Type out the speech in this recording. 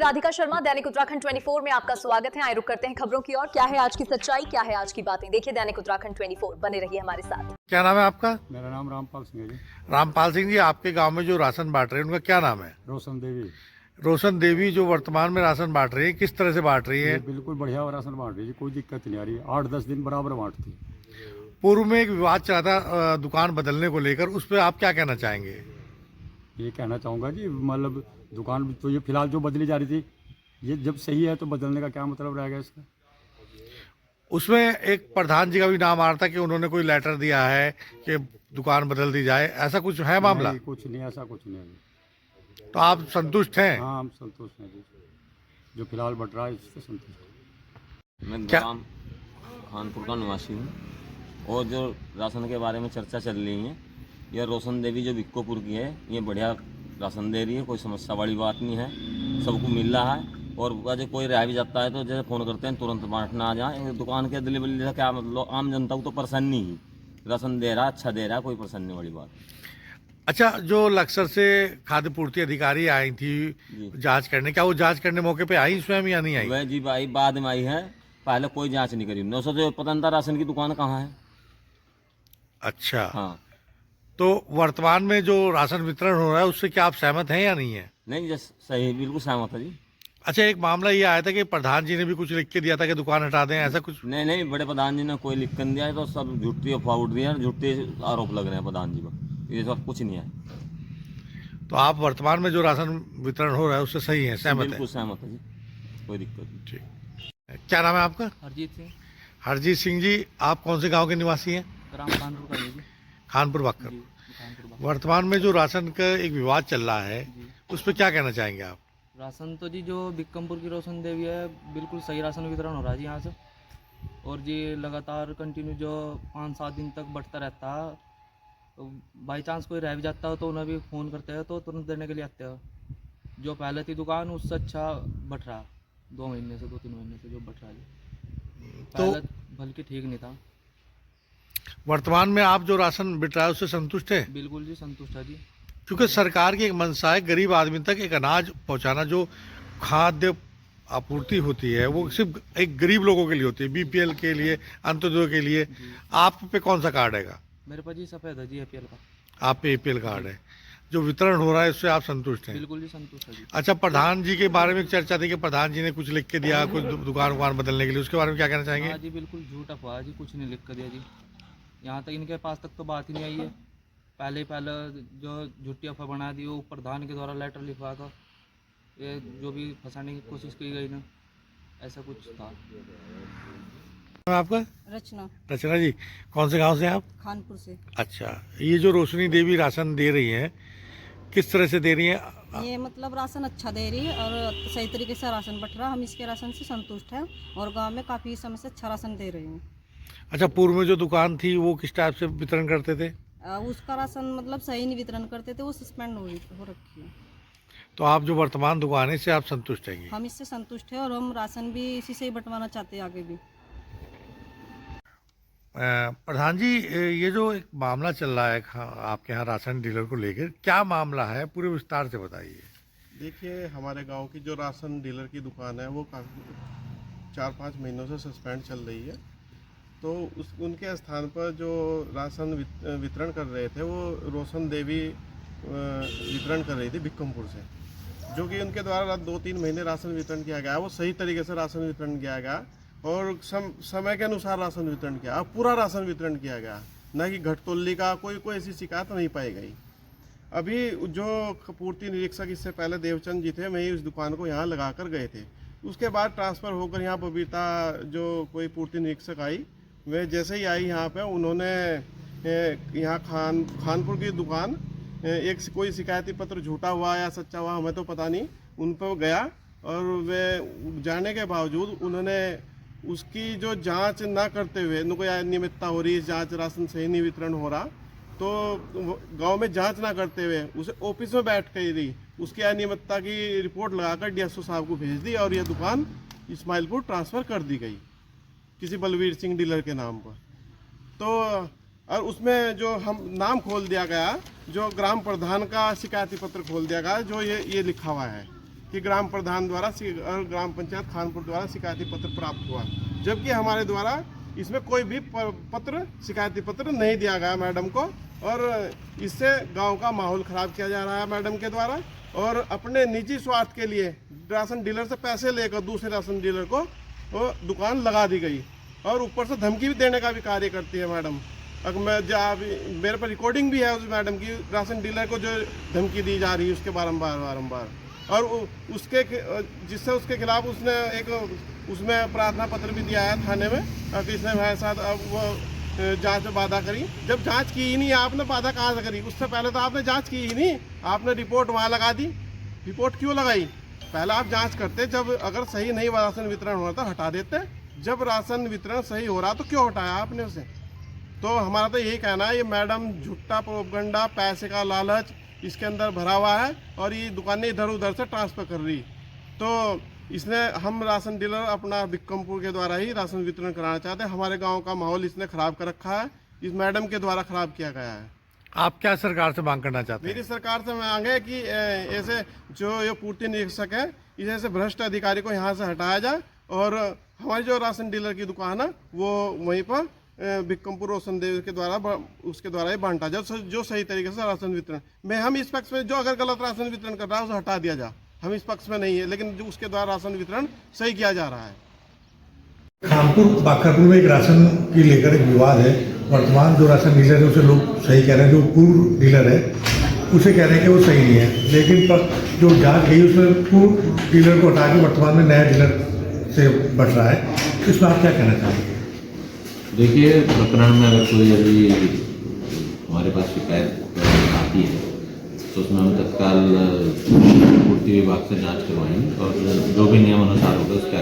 राधिका शर्मा, दैनिक उत्तराखंड 24 में आपका स्वागत है। आए रुक करते हैं खबरों की ओर। क्या है आज की सच्चाई, क्या है आज की बातें, देखिए दैनिक उत्तराखंड 24। बने रहिए हमारे साथ। क्या नाम है आपका? मेरा नाम रामपाल सिंह है जी। रामपाल सिंह जी, आपके गांव में जो राशन बांट रहे हैं उनका क्या नाम है? रोशन देवी। रोशन देवी जो वर्तमान में राशन बांट रही है, किस तरह से बांट रही ये है? बिल्कुल बढ़िया राशन बांट रही है जी, कोई दिक्कत नहीं आ रही। 8-10 दिन बराबर बांटती। पूर्व में एक विवाद चला था दुकान बदलने को लेकर, उस पर आप क्या कहना चाहेंगे? ये कहना चाहूँगा जी, मतलब दुकान तो ये फिलहाल जो बदली जा रही थी, ये जब सही है तो बदलने का क्या मतलब रहेगा इसका? उसमें एक प्रधान जी का भी नाम आ रहा था कि उन्होंने कोई लेटर दिया है कि दुकान बदल दी जाए, ऐसा कुछ है मामला? नहीं, कुछ नहीं, ऐसा कुछ नहीं है जी। तो आप संतुष्ट हैं? हाँ, हम संतुष्ट हैं जी, जो फिलहाल बट रहा है इससे संतुष्ट। मैं क्या? ग्राम खानपुर का निवासी हूँ और जो राशन के बारे में चर्चा चल रही है, यह रोशन देवी जो विक्कोपुर की है, ये बढ़िया राशन दे रही है, कोई समस्या वाली बात नहीं है, सबको मिल रहा है। और अगर कोई रह भी जाता है तो जैसे फ़ोन करते हैं तुरंत बांटना आ जाए। दुकान के डिलीवरी का क्या मतलब, आम जनता को तो परेशानी ही, राशन दे रहा अच्छा दे रहा, कोई परेशानी वाली बात। अच्छा, जो लक्सर से खाद्य पूर्ति अधिकारी आई थी जी। जांच करने, क्या वो जांच करने मौके पे आई स्वयं या नहीं आई? वह जी भाई बाद में आई है, पहले कोई जांच नहीं करी। 900 जो पता नहीं था राशन की दुकान कहाँ है। अच्छा, हाँ, तो वर्तमान में जो राशन वितरण हो रहा है उससे क्या आप सहमत हैं या नहीं है? नहीं जैसे सही, बिल्कुल सहमत है जी। अच्छा, एक मामला ये आया था कि प्रधान जी ने भी कुछ लिख के दिया था कि दुकान हटा दें, ऐसा कुछ? नहीं नहीं, बड़े प्रधान जी ने कोई लिख कर नहीं दिया है, तो सब झूठी अफवाह उठ रही है, झूठे आरोप लग रहे हैं प्रधान जी पर। ये सब कुछ नहीं है। तो आप वर्तमान में जो राशन वितरण हो रहा है उससे सही है, सहमत है? बिल्कुल सहमत है जी, कोई दिक्कत नहीं। ठीक। क्या नाम है आपका? हरजीत सिंह, हरजीत सिंह जी, आप कौन से गांव के निवासी हैं? ग्राम कानपुर का है जी। खानपुर बाकर। जी, कानपुर बाग। वर्तमान में जो राशन का एक विवाद चल रहा है जी। उस पर क्या कहना चाहेंगे आप? राशन तो जी जो बिक्रमपुर की रोशन देवी है, बिल्कुल सही राशन वितरण हो रहा है जी यहाँ से। और जी लगातार कंटिन्यू जो 5-7 दिन तक बढ़ता रहता है, तो बाई चांस कोई रह भी जाता है तो उन्हें भी फ़ोन करते हैं तो तुरंत देने के लिए आते हैं। जो पहले थी दुकान उससे अच्छा बढ़ रहा, 2 महीने से 2-3 महीने से जो बढ़ रहा है जी। तो पहले बल्कि ठीक नहीं था। वर्तमान में आप जो राशन बिट रहा है उससे संतुष्ट है? बिल्कुल जी संतुष्ट है जी। क्योंकि सरकार की एक मंशा है गरीब आदमी तक एक अनाज पहुंचाना, जो खाद्य आपूर्ति होती है वो सिर्फ एक गरीब लोगों के लिए होती है, बीपीएल के लिए, अंत्योदय के लिए। आप पे कौन सा कार्ड है? मेरे पास जी सफ़ेद है जी APL का। आप पे एपीएल कार्ड है, जो वितरण हो रहा है उससे आप संतुष्ट हैं? बिल्कुल जी संतुष्ट है जी। अच्छा, प्रधान जी के बारे में एक चर्चा थी कि प्रधान जी ने कुछ लिख के दिया कुछ दुकान बदलने के लिए, उसके बारे में क्या कहना चाहेंगे? हाँ जी, बिल्कुल झूठ अफवाह है जी, कुछ नहीं लिख कर दिया जी। यहाँ तक इनके पास तक तो बात ही नहीं आई है। पहले जो झूठी अफवाह बना दी वो प्रधान के द्वारा लेटर लिखवा कर ये जो भी फंसाने की कोशिश की गई ना, ऐसा कुछ था। आपका? रचना, रचना जी, कौन से गांव से हैं आप? खानपुर से। अच्छा, ये जो रोशनी देवी राशन दे रही हैं, किस तरह से दे रही हैं? ये मतलब राशन अच्छा दे रही है और सही तरीके से राशन बट रहा, हम इसके राशन से संतुष्ट हैं और गांव में काफ़ी समय से अच्छा राशन दे रही हैं। अच्छा, पूर्व में जो दुकान थी वो किस टाइप से वितरण करते थे? उसका राशन मतलब सही नहीं वितरण करते थे, वो सस्पेंड हो रखी है। तो आप जो वर्तमान दुकान है इससे आप संतुष्ट हैं? हम इससे संतुष्ट हैं और हम राशन भी इसी से ही बंटवाना चाहते हैं आगे भी। प्रधान जी, ये जो एक मामला चल रहा है आपके यहाँ राशन डीलर को लेकर, क्या मामला है, पूरे विस्तार से बताइए। देखिए, हमारे गांव की जो राशन डीलर की दुकान है वो काफ़ी 4-5 महीनों से सस्पेंड चल रही है। तो उनके स्थान पर जो राशन वितरण कर रहे थे वो रोशन देवी वितरण कर रही थी बिक्रमपुर से, जो कि उनके द्वारा 2-3 महीने राशन वितरण किया गया। वो सही तरीके से राशन वितरण किया गया और समय के अनुसार राशन वितरण किया, पूरा राशन वितरण किया गया, न कि घटतोली का कोई ऐसी शिकायत नहीं पाई गई। अभी जो पूर्ति निरीक्षक इससे पहले देवचंद जी थे, वही उस दुकान को यहाँ लगा कर गए थे। उसके बाद ट्रांसफ़र होकर यहाँ बबीता जो कोई पूर्ति निरीक्षक आई, वे जैसे ही आई यहाँ पे उन्होंने यहाँ खानपुर की दुकान एक कोई शिकायती पत्र झूठा हुआ या सच्चा हुआ हमें तो पता नहीं, उन पर गया और वे जाने के बावजूद उन्होंने उसकी जो जांच ना करते हुए, उनको अनियमितता हो रही है, जांच राशन सही नहीं वितरण हो रहा, तो गांव में जांच ना करते हुए उसे ऑफिस में बैठ कर रही उसकी अनियमितता की रिपोर्ट लगाकर डीएसओ साहब को भेज दी और यह दुकान इस्माइलपुर ट्रांसफ़र कर दी गई किसी बलवीर सिंह डीलर के नाम पर। तो और उसमें जो हम नाम खोल दिया गया, जो ग्राम प्रधान का शिकायती पत्र खोल दिया गया, जो ये लिखा हुआ है कि ग्राम प्रधान द्वारा और ग्राम पंचायत खानपुर द्वारा शिकायती पत्र प्राप्त हुआ, जबकि हमारे द्वारा इसमें कोई भी पत्र शिकायती पत्र नहीं दिया गया मैडम को, और इससे गांव का माहौल ख़राब किया जा रहा है मैडम के द्वारा। और अपने निजी स्वार्थ के लिए राशन डीलर से पैसे लेकर दूसरे राशन डीलर को वो दुकान लगा दी गई, और ऊपर से धमकी भी देने का भी कार्य करती है मैडम। अगर मेरे पर रिकॉर्डिंग भी है उस मैडम की, राशन डीलर को जो धमकी दी जा रही है उसके बारंबार, और उसके जिससे उसके खिलाफ उसने एक उसमें प्रार्थना पत्र भी दिया है थाने में कि इसने हमारे साथ अब वो जांच में बाधा करी। जब जांच की ही नहीं, आपने बाधा कहाँ से करी? उससे पहले तो आपने जांच की ही नहीं, आपने रिपोर्ट वहाँ लगा दी। रिपोर्ट क्यों लगाई? पहले आप जांच करते, जब अगर सही नहीं राशन वितरण हो रहा था हटा देते, जब राशन वितरण सही हो रहा तो क्यों हटाया आपने उसे? तो हमारा तो यही कहना है, ये मैडम झूठा प्रोपगंडा, पैसे का लालच इसके अंदर भरा हुआ है, और ये दुकानें इधर उधर से ट्रांसफ़र कर रही। तो इसने हम राशन डीलर अपना बिक्रमपुर के द्वारा ही राशन वितरण कराना चाहते हैं। हमारे गांव का माहौल इसने ख़राब कर रखा है, इस मैडम के द्वारा ख़राब किया गया है। आप क्या सरकार से मांग करना चाहते हैं? मेरी सरकार से मांग है कि ऐसे जो ये पूर्ति निरीक्षक है, इस ऐसे भ्रष्ट अधिकारी को यहाँ से हटाया जाए, और हमारी जो राशन डीलर की दुकान है वो वहीं पर बिक्रमपुर रोशन देव के द्वारा उसके द्वारा ही बांटा जाए, जो सही तरीके से राशन वितरण में। हम इस पक्ष में जो अगर गलत राशन वितरण कर रहा है उसे हटा दिया जाए, हम इस पक्ष में नहीं है, लेकिन जो उसके द्वारा राशन वितरण सही किया जा रहा है। खानपुर बाखरपुर में एक राशन की लेकर एक विवाद है। वर्तमान जो राशन डीलर है उसे लोग सही कह रहे हैं, जो पूर्व डीलर है उसे कह रहे हैं कि वो सही नहीं है, लेकिन जो जांच गई उसमें पूर्व डीलर को हटा के वर्तमान में नया डीलर से बढ़ रहा है। इसमें आप क्या कहना चाहेंगे? देखिए, प्रकरण में अगर कोई अभी हमारे पास शिकायत आती है तो उसमें हम तत्काल पूर्ति विभाग से जांच करवाएंगे, और जो भी नियम अनुसार होगा उसके